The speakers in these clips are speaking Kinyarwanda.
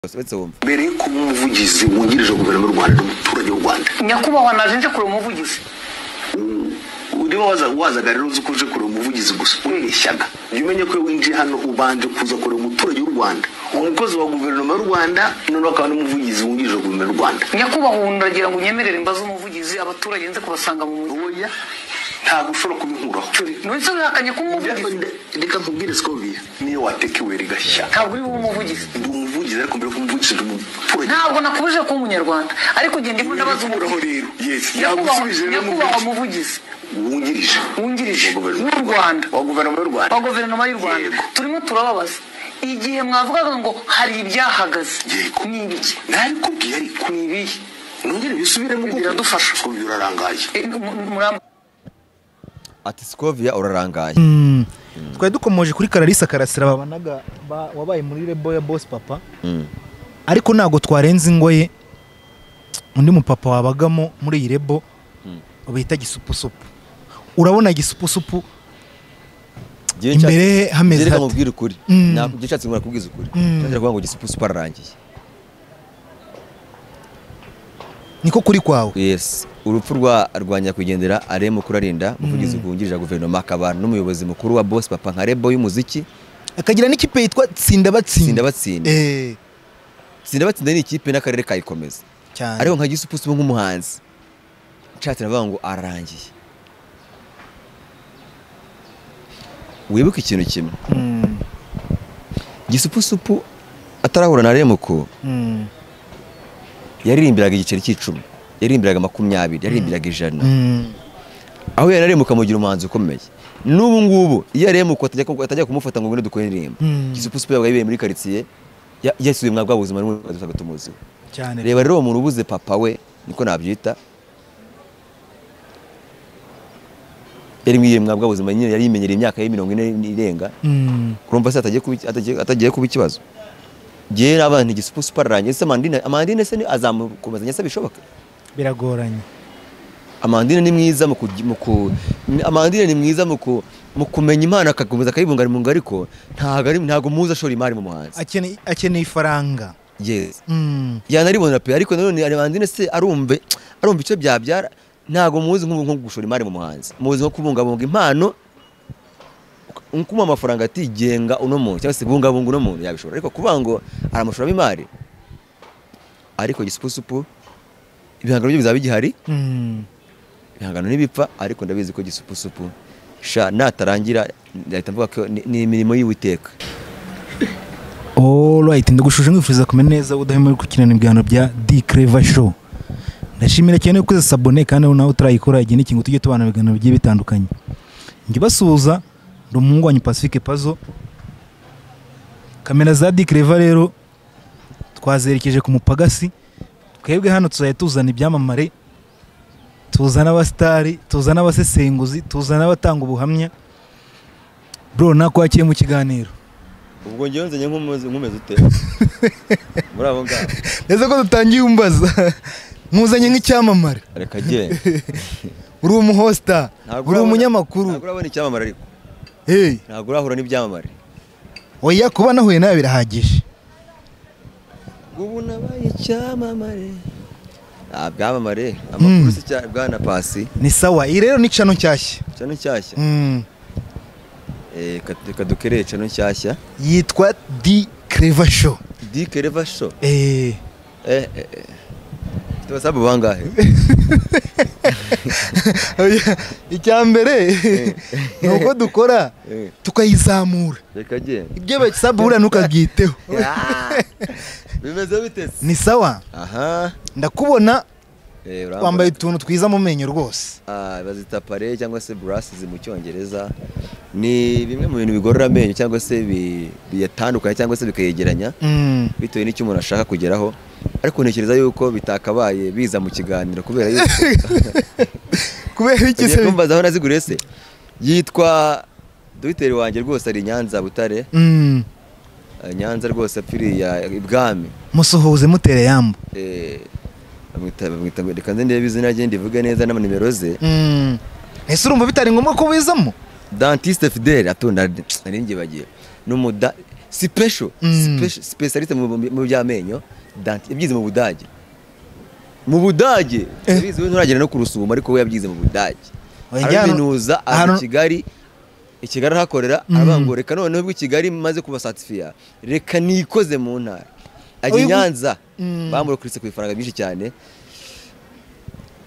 mbere ko umuvugizi wungirije guverinoma y'u Rwanda n'umuturage w'u Rwanda nyakubahwa naje kure umuvugizi urimo wazaga rero uzi kuje kure umuvugizi gusa ureshyaga umenye ko winjiye hano ubanje kuza kure umuturage w'u Rwanda umukozi wa guverinoma y'u Rwanda none akaba n'umuvugizi wungirije guverinoma y'u Rwanda nyakubahwa ndagira ngo unyemerere imbazo umuvugizi abaturage nze kubasanga mu mujyi ntabwo ushobora kubinkuraho none se yakanye ko umuvugizi reka nkubwire Scovia niyo watekewe rigashya ntabwo uri umuvugizi ariko mbere ko umuvugizi n'umuturage ntabwo nakubuje ko umunyarwanda ariko ugenda imvuna bazo umuraho rero yes nyakubahwa umuvugizi wungirije w'u Rwanda wa guverinoma y'u Rwanda turimo turababaza igihe mwavugaga ngo hari ibyahagaze ni ibiki ntabikubwiye ariko ni ibihe nongere bisubiremo biradufasha Scovia urarangaye ati Scovia urarangaye twari dukomoje kuri Clarisse Karasira babanaga wabaye muri Rebo ya Boss Papa ariko ntago twarenze ingoye undi mupapa wabagamo muri iyi Rebo bita Gisupusupu urabona Gisupusupu imbere hameze reka mubwire ukuri ntabwo gishatse ngo nakubwize ukuri cyangwa kuvuga ngo Gisupusupu ararangiye niko kuri kwawe yes urupfu rwa nyakwigendera aremo kurarinda umuvugizi wungirije guverinoma akaba n'umuyobozi mukuru wa Boss Papa nka Rebo y'umuziki akagira n'ikipe yitwa Tsinda Batsinda ni ikipe n'akarere kayikomeza ariko nka Gisupusupu nk'umuhanzi nshatse navuga ngo ararangiye wibuka ikintu kimwe Gisupusupu atarahura na Remo ko yaririmbiraga igiceri cy'icumi yaririmbiraga 20 yaririmbiraga 100 aho yararemuka mugira umuhanzi ukomeye n'ubu ngubu iyo aremuka atajya kumufata ngo ngone dukore indirimbo Gisupusupu yabaga yibereye muri quartier yasubiye mwabwa buzima n'umudusaga tumuzi cyane reba rero umuntu ubuze papa we niko nabyita yari mwiye mwabwa buzima nyine yari yimenyereye imyaka y'40 irenga urumva se atagiye kuba ikibazo Jera abantu Gisupusupu ararangiye se Amandine se azamukomezanya se bishoboka biragoranye Amandine ni mwiza Amandine ni mwiza mu kumenya Imana akakomeza akayibungana mu ngariko ntago muza shora imari mu muhanzi akeneye ifaranga yes yanaribona pe ariko none Amandine se arumve ice byabyara ntago muzi nko gushora imari mu muhanzi muzi nko kubungabunga impano nkuma amafaranga atigenga uno muntu cyangwa se bungabunga uno muntu yabishobora ariko kuvuga ngo aramushoramo imari ariko Gisupusupu ibihangano byo bizaba bigihari ibihangano n'ibipfa ariko ndabizi ko Gisupusupu natarangira ndahita mvuga ko ni imirimo y'Uwiteka. Alright ndagushuje ngifuriza kumenya neza udahemera gukinana ibiganiro bya D Clever Show ndashimira cyane ko sabone kandi nawe utarayikora igihe n'ikintu tujye tubana ibiganiro bigiye bitandukanye ngibasuhuza Rumungu wa Pacifique Puzzle kamera za D Clever rero twazerekeje ku mupagasi twebwe hano tuzaye tuzana ibyamamare tuzana abastari tuzana abasesenguzi tuzana abatanga ubuhamya bro nakwakiye mu kiganiro ubwo ngenze nkumeze ute muri abo ngabo neza ko dutangiye umbaza nkuzanye nk'icyamamare reka gende uri umuhosta uri umunyamakuru ntabwo urabona icyamamare ariko ntabwo urahura n'ibyamamare oya kuba nahuye nawe birahagije ubu nabaye icyamamare byamamare amakuru se cyane bwana Pasi ni sawa iyi rero ni cano nshyashya kadukereye cano nshyashya yitwa D Clever Show tubasabu bangahe icyambere nuko dukora tukayizamura reka gende ibyo basabura ntukagiteho bimeze bitese ni sawa ndakubona wambaye utuntu twiza mu menyo rwose bazita pare cyangwa se brasses mu cyongereza ni bimwe mu bintu bigorora amenyo cyangwa se biyatandukanye cyangwa se bikayegeranya bitewe n'icyo umuntu ashaka kugeraho ariko ntekereza yuko bitakabaye biza mu kiganiro kubera yuko iki se kumbaza aho nazigure se yitwa Dr. wanjye rwose ari Nyanza Butare Nyanza rwose apfiriya ibwami musuhuze mutere yambo bamwita reka nze ndebe izina rye ndivuge neza n'amanimero ze ese urumva bitari ngombwa ko wizamo Dentiste Fidèle atonda naringiye bagiye specialiste mu by'amenyo yabyize mu Budage yabize we nturagera no kurusuma ariko we yabyize mu Budage arabinuza ari Kigali hakorera arabango reka noneho bwo Kigali maze kuba certified reka nikoze mu ntara ajya Nyanza bamurokuritse ku ifaranga byinshi cyane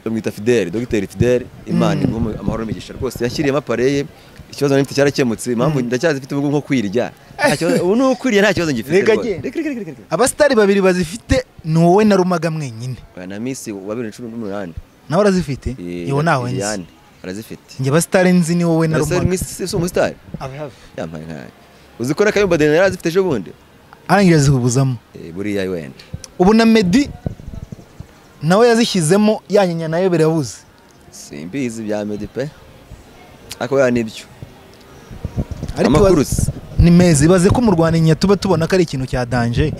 bamwita Fidel Dr Fidel Imana ingoma amahoro migisha rwose yashyiriyemo apareye ikibazo n'ifite cyarakemutse impamvu ndacyazifite ubwo nko kwirya ubu n'ukwiriye nta kibazo ngifite abastari babiri bazifite ni wowe na Rumaga mwenyine na Miss wa 2018 nawe arazifite yewe nawe nzi arazifite nge abastari nzi ni wowe na Rumaga Miss so mustari yambaye nkaye uzikora Kayumba Deni yarazifite ejo bundi arangira zihubuzamo buriya wenda ubu na Meddy nawe yazishyizemo yanyinya nayo birabuze simbizi bya Meddy pe akaba nibyo amakuru ni mezi baze ko mu Rwanda inya tuba tubona ko ari ikintu cya danger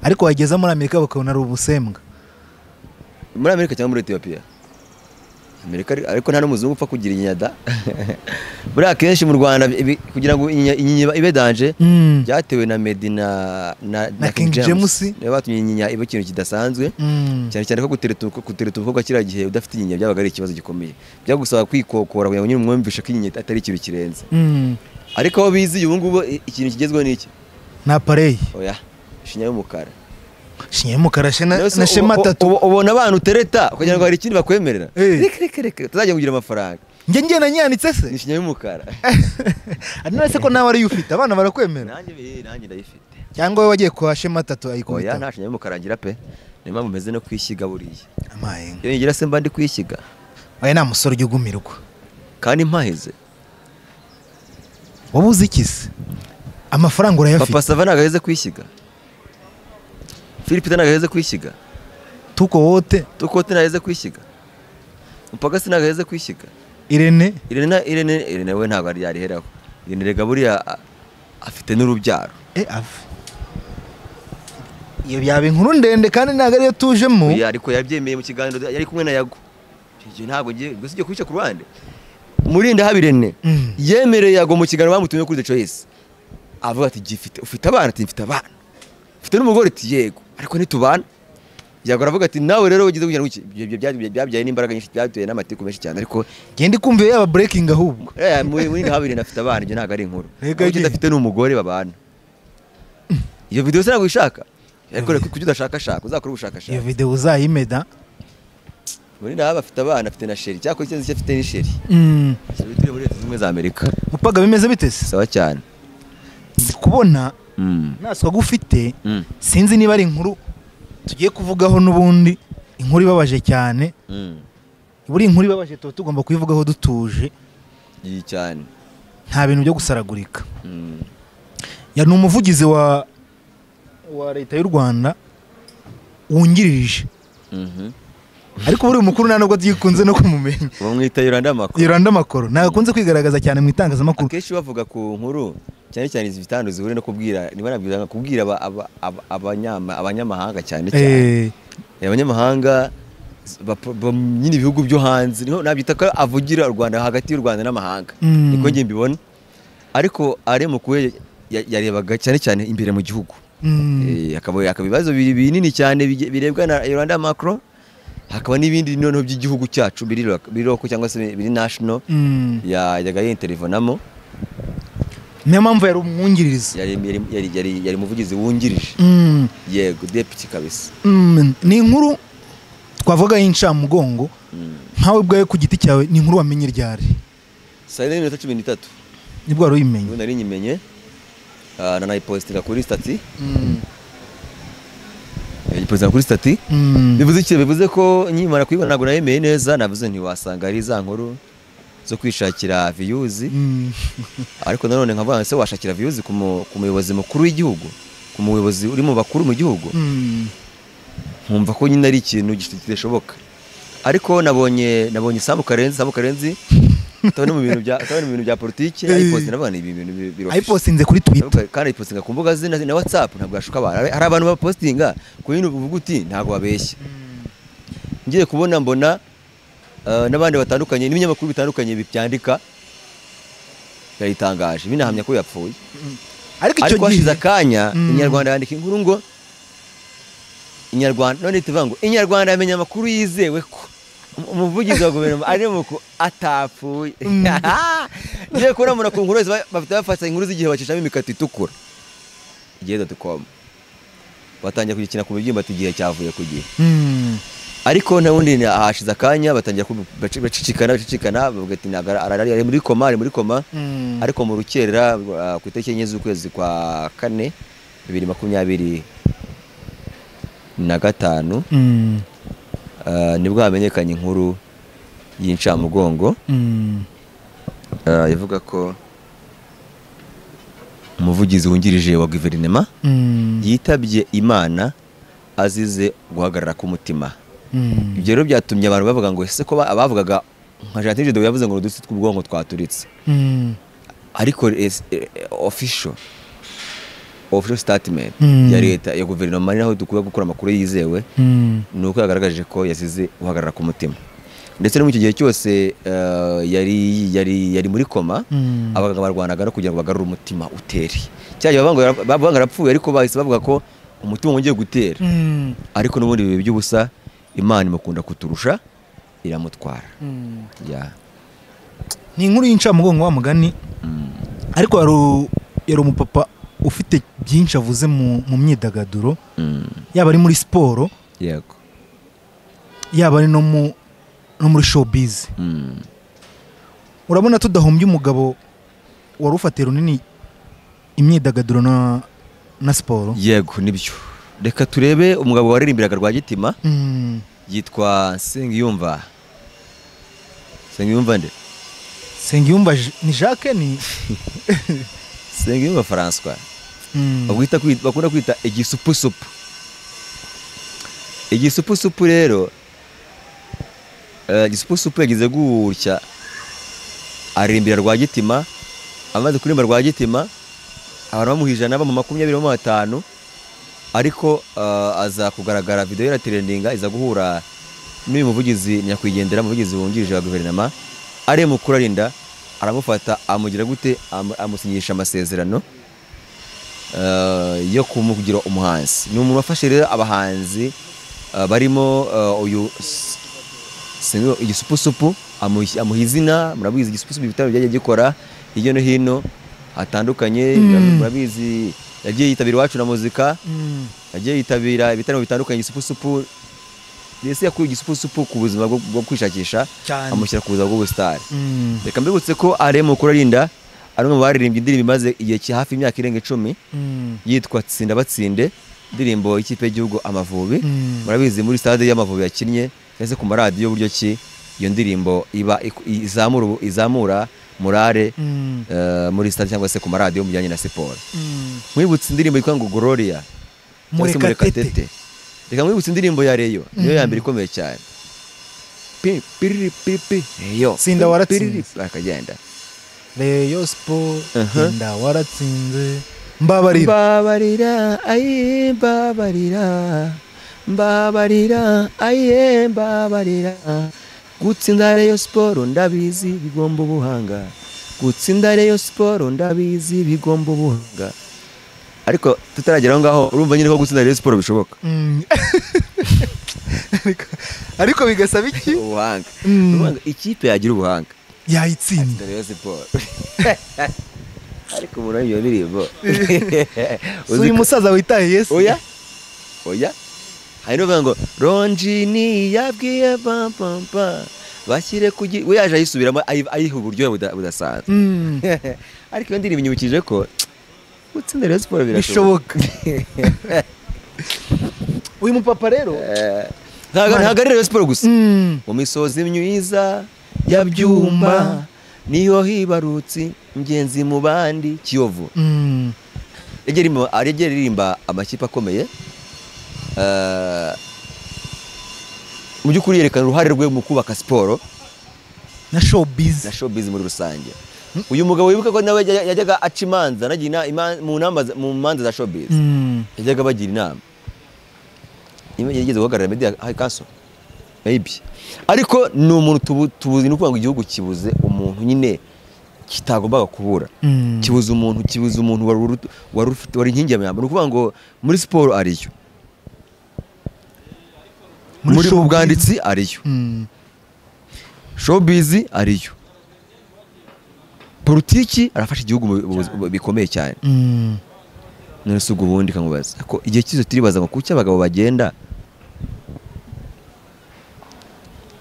ariko wageza muri Amerika bakabona ari ubusembwa muri Amerika cyangwa muri Ethiopia Amerika ariko nta n'umuzungu upfa kugira inyada buri akenshi mu Rwanda kugira ngo inyinya ibe danger byatewe na Meddy na King James niba batumye inyinya ibe ikintu kidasanzwe cyane cyane ko gutereta umukobwa kiriya gihe udafite inyinya byabaga ari ikibazo gikomeye byagusaba kwikokora kugira ngo nyine umwumvishe ko inyinya atari ikintu kirenze ariko aho bizi ubu ngubu ikintu kigezweho n'iki na parey oya shinya y'umukara na shema tatu ubona abantu utereta kugira ngo hari ikindi bakwemerera reka tuzajya kugira amafaranga nge nanyanitse se ni shinya y'umukara none se ko nawe ari ufite abana barakwemera nanjye ndayifite cyangwa wowe wagiye kwa shema tatu ayikubita oya nta shinya y'umukara ngira pe ni mpamvu meze no kwishyiga buriya amaye iyo ngira se mba ndi kwishyiga oya nta musore ujya ugumirwa kandi mpaheze wabuze ikisi amafaranga urayafite Papa Sava nagaheze kwishyiga Philip nagaheze kwishyiga tuko wote nagaheze kwishyiga Mpagasi nagaheze kwishyiga Irene we ntabwo ari yariheraho Irene rega buriya afite n'urubyaro iyo byaba inkuru ndende kandi ntabwo ariyo tujemo ariko yabyemeye mu kiganiro yari kumwe na Yago ibyo ntabwo ngiye gusa ujye kwica ku ruhande Murinda habirene yemereye Yago mu kiganiro bamutumye kuri The Choice avuga ati ufite abana ati mfite abana ufite n'umugore ati yego ariko nitubana Yago aravuga ati nawe rero ugize kugira ngo iki byabyaye n'imbaraga nyinshi byatuye n'amatiko menshi cyane ariko gende kumva yaba breaking ahubwo Murinda habirene afite abana ibyo ntabwo ari inkuru ugenda afite n'umugore babana iyo video se ntabwo ishaka ariko kuki udashaka uzakora ubushakashatsi iyo video uzayimeda Murinda haba afite abana afite na sheri cyako cyo afite ni sheri turi muri Leta Zunze Ubumwe za Amerika upaga bimeze bitese sawa cyane kubona naswa gufite sinzi niba ari inkuru tugiye kuvugaho n'ubundi inkuru ibabaje cyane buri inkuru ibabaje tuba tugomba kuyivugaho dutuje cyane nta bintu byo gusaragurika ya ni umuvugizi wa Leta y'u Rwanda wungirije ariko buri mukuru nta nubwo yikunze no kumumenya bamwita Yolanda Makoro ntakunze kwigaragaza cyane mu itangazamakuru akenshi bavuga ku nkuru cyane cyane izi bitanu zihure no kubwira niba nabwira kubwira abanyamahanga cyane abanyamahanga nyine ibihugu byo hanze niho nabyita ko avugira u Rwanda hagati y'u Rwanda n'amahanga niko ngiye mbibona ariko ari mukuye yarebaga cyane cyane imbere mu gihugu akaba ibibazo binini cyane birebwa na Yolanda Macron hakaba n'ibindi noneho by'igihugu cyacu biri loko cyangwa se biri national yajyaga yintervenamo niyo mpamvu yari umwungiririza yari umuvugizi wungirije yego deputy kabisa ni inkuru twavuga y'incamugongo nkawe bwawe ku giti cyawe ni inkuru wamenye ryari saa 13:13 nibwo wari uyimenye nari nyimenye nanayipostinga kuri stati kuri stati bivuze ko nyimara kuyibona ntabwo nayemeye neza navuze ntiwasanga ari za nkuru zo kwishakira views ariko nanone nkavuga se washakira views ku muyobozi mukuru w'igihugu ku muyobozi uri mu bakuru mu gihugu nkumva ko nyine ari ikintu gishoboka ariko nabonye Samu Karenzi Tone mu bintu bya politiki ayipostinga nabana ibi bintu biro ayipostinze kuri Twitter kandi ayipostinga ku mbuga zina na WhatsApp ntabwo yashuka abantu hari abantu bapostinga ku bintu uvuga uti ntabwo babeshya ngiye kubona mbona n'abandi batandukanye n'ibinyamakuru bitandukanye byandika yayitangaje binahamya ko yapfuye ariko hashize akanya Inyarwanda yandika inkuru ngo Inyarwanda none tuvuga ngo Inyarwanda yamenya amakuru yizewe ko umuvugizi wa guverinoma ari muko atapfuye niye kuramuna ku nkuru bafite bafata inkuru z'igihe bacishamo imikati itukura igihe.com batangira kugikina ku bibyimba tigihe cyavuye ku gihe ariko nta wundi hashize akanya batangira bacicikana bavuga ati ari muri koma ariko mu rukerera ku itariki enye z'ukwezi kwa 4 2025 nibwo hamenyekanye inkuru y'incamugongo ivuga ko umuvugizi wungirije wa guverinoma yitabye Imana azize guhagarara k'umutima. Ibyo rero byatumye abantu bavuga ngo ese ko abavugaga nka Jean Tigedo yavuze ngo udutsi tw'ubwonko twaturitse ariko official statement ya leta ya guverinoma naho dukwiye gukora amakuru yizewe nuko yagaragaje ko yasize guhagarara k'umutima. Ndetse no mu gihe cyose yari muri koma abaganga barwanaga no kugira ngo bagarure umutima uteri cyaje bavuga arapfuye ariko bahise bavuga ko umutima wongeye gutera ariko n'ubundi bibe by'ubusa Imana imukunda kuturusha iramutwara ni inkuru y'incamugongo wa mugani ariko yari umupapa ufite byinshi avuze mu myidagaduro yaba ari muri siporo yego yaba ari no muri showbiz urabona tudahombye umugabo wari ufatiye runini imyidagaduro na siporo yego nibyo reka turebe umugabo waririmbiraga Rwagitima yitwa Sengiyumva Sengiyumva ni Jacques ni Sengiyumva François bakunda kwita igisupusupu rero igisupusupu yagize gutya aririmbira Rwagitima amaze kuririmba Rwagitima abantu bamuhijana ba mu 25 ariko aza kugaragara video ya trendinga iza guhura n'uyu muvugizi nyakwigendera muvugizi wungirije wa guverinoma ari mukuru arinda aramufata amugira gute amusinyisha amasezerano yo kumugira umuhanzi. Ni umuntu wafashe rero abahanzi barimo uyu igisupusupu amuhizina murabizi igisupusupu bitaro byagiye gikora hirya no hino hatandukanye murabizi yagiye yitabira Iwacu na muzika yagiye yitabira ibitaramo bitandukanye igisupusupu yese yakuye igisupusupu ku buzima bwo kwishakisha amushyira ku buzima bw'ubustar. Reka mbibutse ko ari mukuru arinda ari mu baririmbye indirimbo imaze igihe hafi imyaka irenga 10 yitwa Tsinda Batsinde indirimbo y'ikipe y'igihugu Amavubi murabizi muri stade y'Amavubi yakinnye yase ku maradiyo buryo ki iyo ndirimbo iba izamura morale muri stade cyangwa se ku maradiyo mujyanye na siporo. Mwibutse indirimbo yitwa ngo Gloria Murekatete. Reka mwibutse indirimbo ya Reyo niyo ya mbere ikomeye cyane yo Sinda waratsinze akagenda Reyo Sport Sinda waratsinze mbabarira aye mbabarira gutsinda Reyo Sport ndabizi bigomba ubuhanga gutsinda Reyo Sport ndabizi bigomba ubuhanga ariko tutaragera ngaho urumva nyine ko gutsinda Reyo Sport bishoboka ariko bigasaba iki ubuhanga ikipe yagira ubuhanga yayitsinda Reyo Sport ariko muri iyo ndirimbo uyu musaza witaye Yesu oya hari no ngo Ronjini yabwiye pampa bashyire kugi we yaje ayisubiramo ayiha uburyo budasanzwe ariko iyo ndirimbo inyibukije ko gutsinda Reyo Sport birashoboka. Uyu mupapa rero ntago ari Reyo Sport gusa mu misozi myiza ya Byumba niyo hibarutsi ingenzi mu bandi Kiyovu ririmba amakipe akomeye mu by'ukuri yerekana uruhare rwe mu kubaka siporo na showbiz muri rusange. Uyu mugabo wibuka ko nawe yajyaga aca imanza nagira mu manza za showbiz yajyaga bagira inama yigeze guhagarara media high council maybe ariko ni umuntu tubuzi no kuvuga ngo igihugu kibuze umuntu nyine kitagombaga kubura kibuza umuntu wari inkingi ya mwamba. Ni ukuvuga ngo muri siporo ariyo, muri ubwanditsi ariyo, showbiz ariyo, politiki arafasha igihugu bikomeye cyane. None se ubwo ubundi kamubaza ko igihe cyizo turibaza ngo kuki abagabo bagenda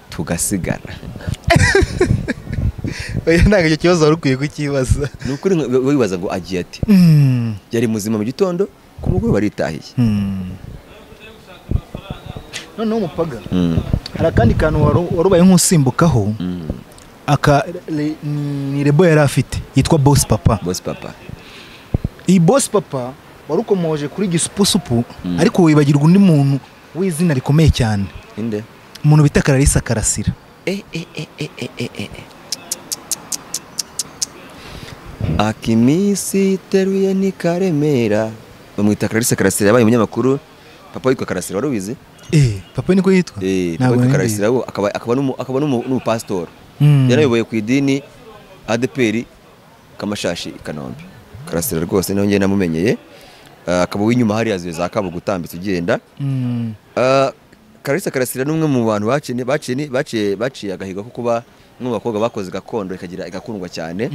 tugasigara. Oya ntabwo icyo kibazo wari ukwiye kukibaza. Ni ukuri wibaza ngo agiye ati yari muzima mu gitondo ku mugoroba aritahiye. Noneho umupaga hari akandi kantu warubaye nk'usimbukaho ni rebo yari afite yitwa Boss Papa. Boss Papa, iyi Boss Papa wari ukomoje kuri gisupusupu ariko wibagirwa undi muntu w'izina rikomeye cyane. inde umuntu bita Clarisse Karasira. Akimisi teruye ni Karemera, bamwita Clarisse Karasira, yabaye umunyamakuru. Papa witwa Karasira, wari ubizi? Papa niko yitwa? Papa witwa Karasira akaba n'umupasitori. Yarayoboye ku idini ADPR Kamashashi i Kanombe. Karasira rwose niho njye namumenyeye. Akaba w'inyuma hari yaziye za Kabuga utambitse ugenda. Clarisse Karasira n'umwe mu bantu baciye agahiga ko kuba umwe mu bakobwa bakoze gakondo ikagira igakundwa cyane.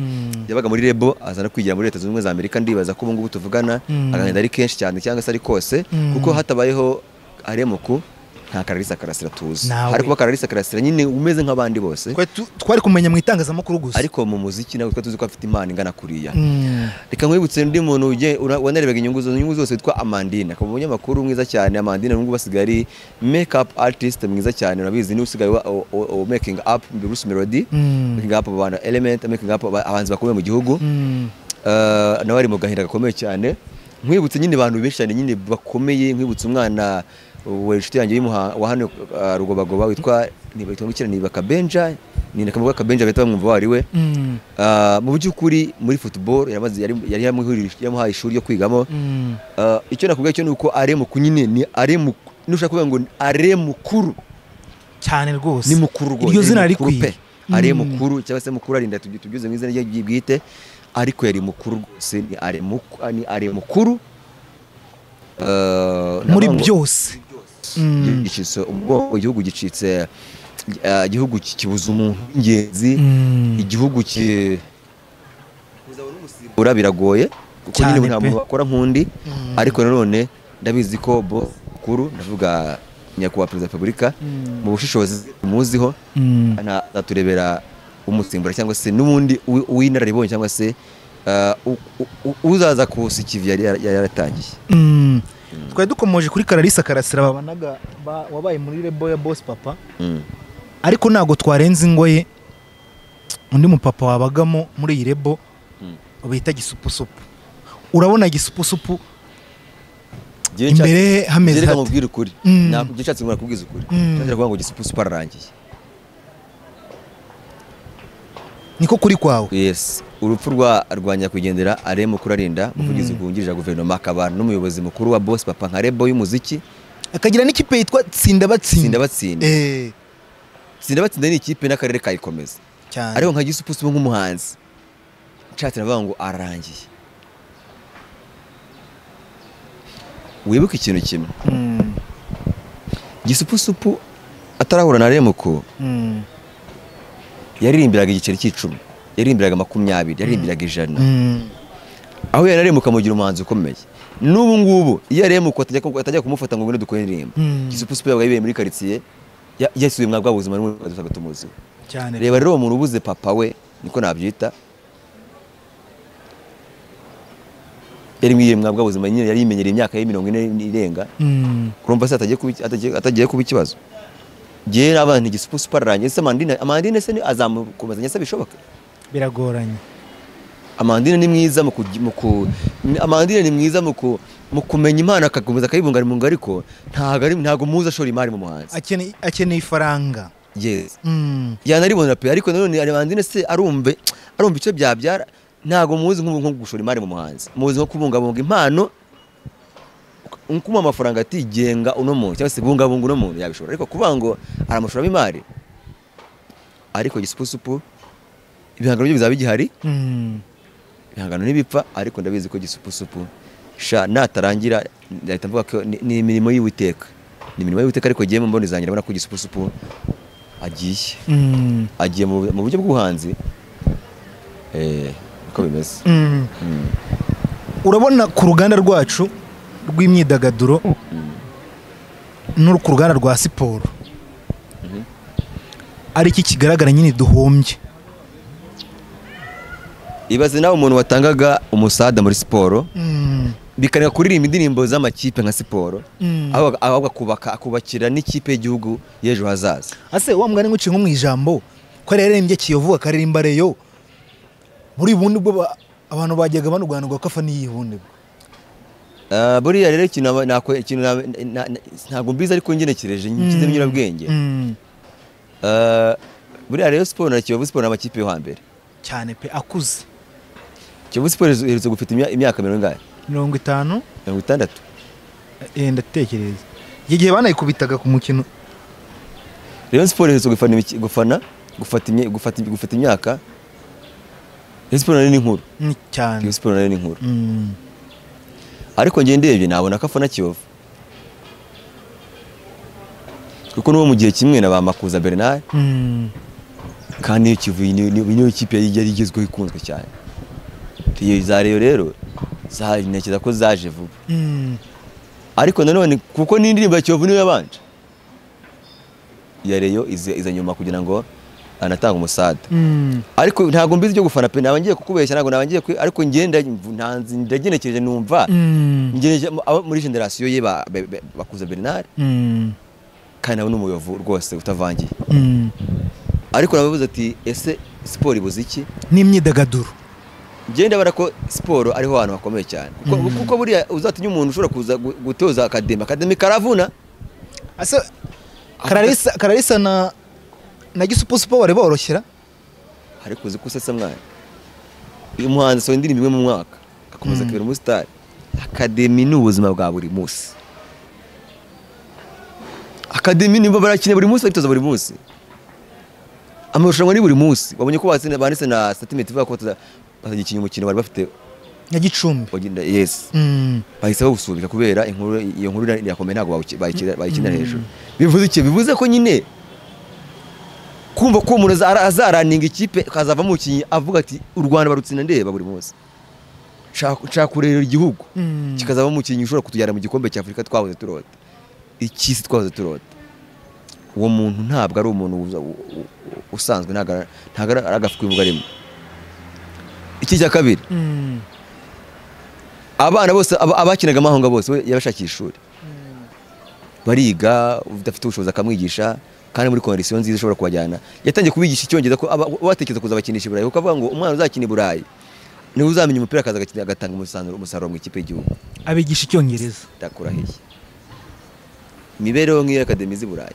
Yabaga muri Rebo azana kwigira muri Leta Zunze Ubumwe za Amerika. Ndibaza ko ubu ngubu tuvugana agenda ari kenshi cyane cyangwa se ari kose kuko hatabayeho aremuku nta Clarisse Karasira tuzi. Ariko kuba Clarisse Karasira nyine umeze nk'abandi bose twari kumenya mu itangazamakuru gusa, ariko mu muziki nawe tuzi ko afite impano ingana kuriya. Reka nkwibutse undi muntu wanarebaga inyungu zose witwa Amandine, akaba umunyamakuru mwiza cyane. Amandine n'ubwo basigaye ari makeup artist mwiza cyane, urabizi ni usigaye making up Bruce Melody, making up abantu Element, making up abahanzi bakomeye mu gihugu. Nawe ari mu gahinda gakomeye cyane. Nkwibutse nyine abantu benshi cyane nyine bakomeye. Nkwibutse umwana w'inshuti yanjye wa hano Rugobagoba witwa niba Kabenja, ni nakamuga Kabenja bita bamwumva wari we. Mu by'ukuri muri football yari yamuhaye ishuri yo kwigamo. Icyo nakubwiye cyo nuko aremuku nyine ni aremuku, nushaka kuvuga ngo aremukuru cyane rwose, ni mukuru rwose. Iryo zina arikwiye aremukuru cyangwa se mukuru arinda tubyuze mu izina rye bwite, ariko yari mukuru rwose. Ni aremukuru muri byose. Gicitse ubwoko, igihugu gicitse, igihugu kibuza umuntu ingenzi, igihugu ura biragoye kuko nyine nta muntu wakora nk'undi. Ariko nanone ndabizi ko bukuru, ndavuga nyakubahwa Perezida wa Repubulika, mu bushishozi muziho aturebera umusimbura cyangwa se n'ubundi w'inararibonye cyangwa se uzaza kusa ikivi yaratangiye. Twari dukomoje kuri Clarisse Karasira wabaye muri rebo ya Boss Papa, ariko ntabwo twarenze ingoye undi mupapa wabagamo muri iyi rebo bita gisupusupu. Urabona gisupusupu imbere hameze hati. Mubwira ukuri, ntabwo gishatse ngo nakubwize ukuri. Cyangwa kuvuga ngo gisupusupu ararangiye. Niko kuri kwawe? Yes. Urupfu rwanya kugendera aremukuru arinda umuvugizi wungirije guverinoma, akaba n'umuyobozi mukuru wa Boss Papa nka rebo y'umuziki, akagira n'ikipe yitwa Tsinda Batsinda. Tsinda Batsinda ni ikipe n'akarere kayikomeza cyane. Ariko nka gisupusupu nk'umuhanzi nshatse navuga ngo ararangiye. Wibuke ikintu kimwe, gisupusupu atarahura na remuko yaririmbiraga igiceri cy'icumi, yaririmbiraga 20, yaririmbiraga 100. Aho yanaremuka mugira umuhanzi ukomeye. N'ubu ngubu iyo aremuka atajya kumufata ngo ngwino dukore indirimbo, gisupusupu yabaye ibeye muri quartier yasubiye mwabwa buzima n'umwe badusaga tumuzi cyane. Reba rero umuntu ubuze papa we, niko nabyita, yari mwiye mwabwa buzima nyine, yari yimenyera imyaka ya 40 irenga. Kurumva se atagiye kuba ikibazo. Giye n'abantu gisupusupu ararangiye. Se Amandine se azamukomezanya se bishoboka? Biragoranye. Amandine ni mwiza Amandine ni mwiza mu kumenya impano akakomeza akayibungana mu ngariko, ntago muza ashora imari mu muhanzi. Akeneye ifaranga. Yes. Yanaribona pe, ariko nanone Amandine se arumve icyo byabyara. Ntago muzi nko gushora imari mu muhanzi, muzi nko kubungabunga impano, nkuma amafaranga ati genga uno muntu cyangwa se bungabunga uno muntu yabishora. Ariko kuvuga ngo aramushoramo imari, ariko gisupusupu ibihangano byo bizaba bigihari ibihangano n'ibipfa ariko ndabizi ko gisupusupu sha natarangira ndahita mvuga ko ni imirimo y'Uwiteka ni imirimo y'Uwiteka ariko giye mu mboni zanjye ndabona ko gisupusupu agiye mu buryo bw'ubuhanzi uko bimeze. Urabona ku ruganda rwacu rw'imyidagaduro no ku ruganda rwa siporo ari iki kigaragara nyine duhombye. Ibaze nawe umuntu watangaga umusada muri siporo bikaneka kuririmba indirimbo z'amakipe nka siporo ahubwo akubakira n'ikipe y'igihugu y'ejo hazaza. Ase wa mugani nguci nko mu ijambo ko yaririmbye Kiyovu akaririmba Reyo muri bundi bwo abantu bajyaga banurwanirwa ko afa n'iyihundi. Buriya rero ikintu ntabwo mbizi ariko ngenekereje nkize nyirabwenge. Buriya rero siporo na Kiyovu siporo n'amakipe yo hambere cyane pe akuze. Kiyovu siporo iherutse gufite imyaka 50 56 ndatekereza igihe banayikubitaga ku mukino. Rero siporo iherutse gufata imyaka. Siporo nari nkuru cyane siporo nari nkuru ariko ngiye ndebye nabona ko afana Kiyovu kuko n'uwo mu gihe kimwe na ba Makuza Bernard kandi iyo Kivu niyo kipe yari igezweho ikunzwe cyane. Za Reyo rero ntekereza ko zaje vuba ariko nanone kuko n'indirimbo ya Kiyovu niyo yabanje iya Reyo iza nyuma kugira ngo anatanga umusada ariko ntago mbizi byo gufana pe nabangiye kukubeshya ntago nabangiye ariko ngenda ndagenekereje numva ngeneje muri generation ye Bakuza Bernard kandi nawe n'umuyovu rwose utavangiye ariko nabavuze ati ese siporo ibuze iki n'imyidagaduro. Ngenda barako siporo ariho abantu bakomeye cyane kuko buriya uzatinya umuntu ushobora kuza gutoza akademi karavuna. Ase Kararisa na gisupusupu bari boroshyera ariko uzi ko usesa mwana umuhanzi so indirimbo imwe mu mwaka akomeza kubera umustar akademi n'ubuzima bwa buri munsi. Akademi nimba barakine buri munsi bitoza buri munsi amarushanwa ni buri munsi. Wabonye ko banditse na statement ivuga ko bazagikinya umukino bari bafite ya Gicumbi. Yes bahise bawusubika kubera iyo nkuru irakomeye ntago bayikina hejuru. Bivuze ko nyine kumva ko umuntu azaraninga ikipe akazava mu kinyi avuga ati u Rwanda barutsinda ndeba buri munsi nshaka kurera igihugu kikazava mu kinyi ushobora kutujyana mu gikombe cya Afrika twahoze turota ikisi twahoze turota. Uwo muntu ntabwo ari umuntu usanzwe ntabwo aragafuka ivuga rimwe. Iki cya kabiri abana bose abakinaga amahonga bose we yabashakira ishuri bariga udafite ubushobozi akamwigisha kandi muri condition nziza ushobora kubajyana. Yatangiye kubigisha icyongereza ko watekereza kuza bakinisha Burayi kuko avuga ngo umwana uzakina Burayi niwe uzamenya umupira akaza agatanga umusaruro mu ikipe y'igihugu. Abigisha icyongereza ndakurahiye imibereho nk'iyo akademi z'i Burayi.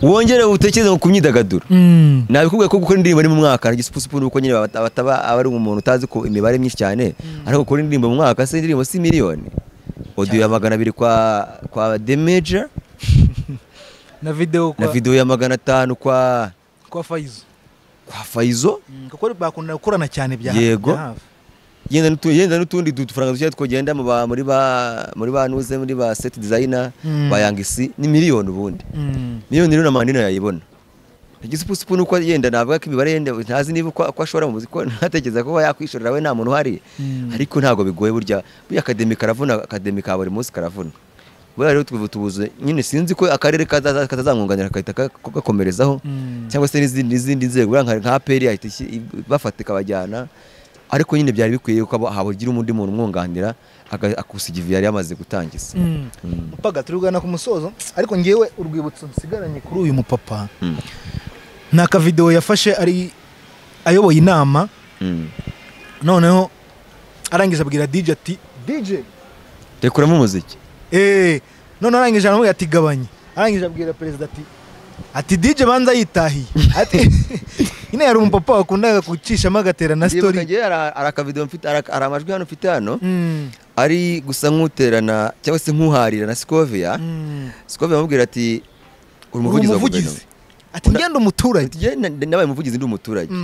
Wongere utekereze ku myidagaduro nabikubwiye ko gukora indirimbo ari mu mwaka gisupusupu nuko nyine bataba ari umuntu utazi ko imibare myinshi cyane ariko gukora indirimbo mu mwaka se indirimbo si miliyoni. Audio ya 200 kwa The Major na video ya 500 kwa Faizo kuko bakunda gukorana cyane bya yego yenda n'utundi dufaranga dushya twogenda muri ba nuze muri ba set designer ba Yangisi ni miliyoni ubundi miliyoni rero na manina yayibona. Igisupusupu nuko yenda navuga ko imibare yenda ntazi niba ko ashora mu muziko ntatekereza ko yakwishorera we nta muntu hari ariko ntago bigoye burya akademi karavuna akademi ka buri munsi karavuna. Buriya rero tubuze nyine sinzi ko akarere katazangunganira akahita gakomerezaho cyangwa se n'izindi nzego nka APR ahita bafatika bajyana ariko nyine byari bikwiye ko habugira undi muntu umwunganira akusigiva yari yamaze gutangiza. Mupaga turugana ku musozo ariko ngewe urwibutso nsigaranye kuri uyu mupapa naka video yafashe ari ayoboye inama noneho arangije abwira DJ ati DJ rekuramo umuziki none arangije aramubwira ati gabanye arangije abwira perezida ati DJ banza yitahiye ati ine yari umupapa wakundaga kucishamo agatera na story. Ndibuka araka video mfite aramajwi hano mfite hano ari gusa nk'uterana cyangwa se nk'uharira na Scovia. Scovia amubwira ati uri umuvugizi ati ngenda umuturage nabaye umuvugizi ndi umuturage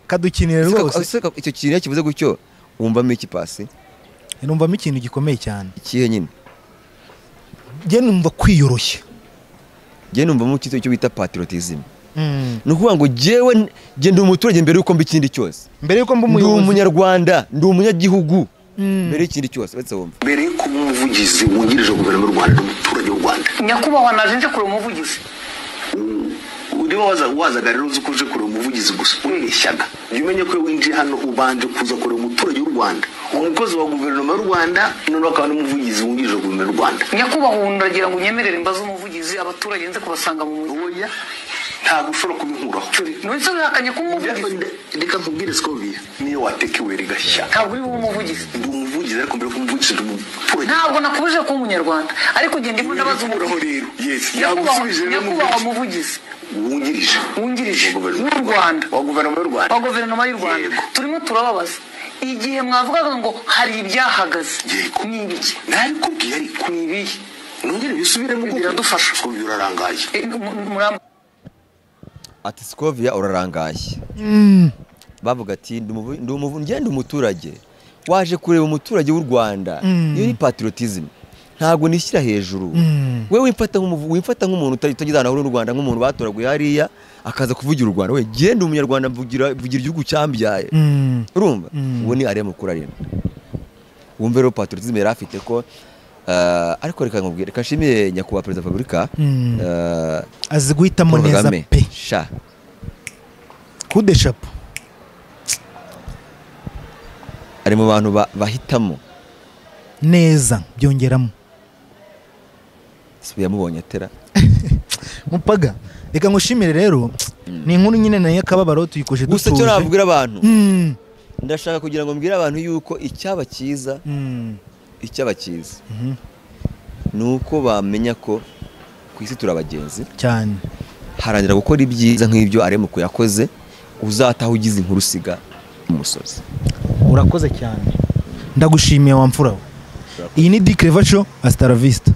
kadukinire rwose icyo kintu kivuze gutyo wumvamo iki Pasi numvamo ikintu gikomeye cyane ikihe nyine njye numva kwiyoroshya njye numvamo icyo bita patriotism ni ukuvuga ngo njyewe ndi umuturage mbere yuko mba ikindi cyose mbere yuko mba umuyobozi ndi umunyarwanda ndi umunyagihugu mbere y'ikindi cyose uretse wumva mbere yuko uba umuvugizi wungirije guverinoma y'u Rwanda n'umuturage w'u Rwanda nyakubahwa naje nje kureba umuvugizi urimo wazaga rero uzi ko uje kureba umuvugizi gusa ureshyaga jya umenye ko winjiye hano ubanje kuza kureba umuturage w'u Rwanda umukozi wa guverinoma y'u Rwanda noneho akaba n'umuvugizi wungirije guverinoma y'u Rwanda nyakubahwa ndagira ngo unyemerere mbaze umuvugizi abaturage nze kubasanga mu mujyi oya ntabwo ushobora kubinkuraho nonese wihakanye ko umuvugizi reka nkubwire Scovia niyo watekewe rigashya ntabwo uri umuvugizi ndi umuvugizi ariko mbere ko umuvugizi ndi umuturage ntabwo nakubuje kuba umunyarwanda ariko ugenda imwe ndabaza umuvugizi rero yes nyakubahwa umuvugizi wungirije w'u Rwanda wa guverinoma y'u Rwanda turimo turababaza igihe mwavugaga ngo hari ibyahagaze ni ibiki ntabikubwiye ariko ni ibihe nongere bisubiremo biradufasha Scovia urarangaye ati Scovia urarangaye bavuga ati ngende umuturage waje kureba umuturage w'u Rwanda iyo ni patriotism ntabwo nishyira hejuru wewe wimfata nk'umuntu utagize ahantu n'u Rwanda nk'umuntu batoraguye hariya akaza kuvugira u Rwanda we genda umunyarwanda mvugira igihugu cyambyaye urumva ubu ni arema kurarira wumve rero patriotism yari afite ko ariko reka nkubwire reka nshimire nyakubahwa perezida wa Repubulika azi guhitamo neza pe sha kude chapeau ari mu bantu bahitamo neza byongeramo sibiya mubonye atera mupaga reka ngushimire rero ni inkuru nyine nayo akababaro tuyikoje dutuje gusa cyo nabwira abantu ndashaka kugira ngo mbwire abantu yuko icyaba cyiza nuko bamenya ko ku isi turabagenzi cyane harangira gukora ibyiza nk'ibyo aremuko yakoze uzataha ugize inkuru usiga umusozi urakoze cyane ndagushimiye wamfura iyi ni Dick Levacho hasta la vista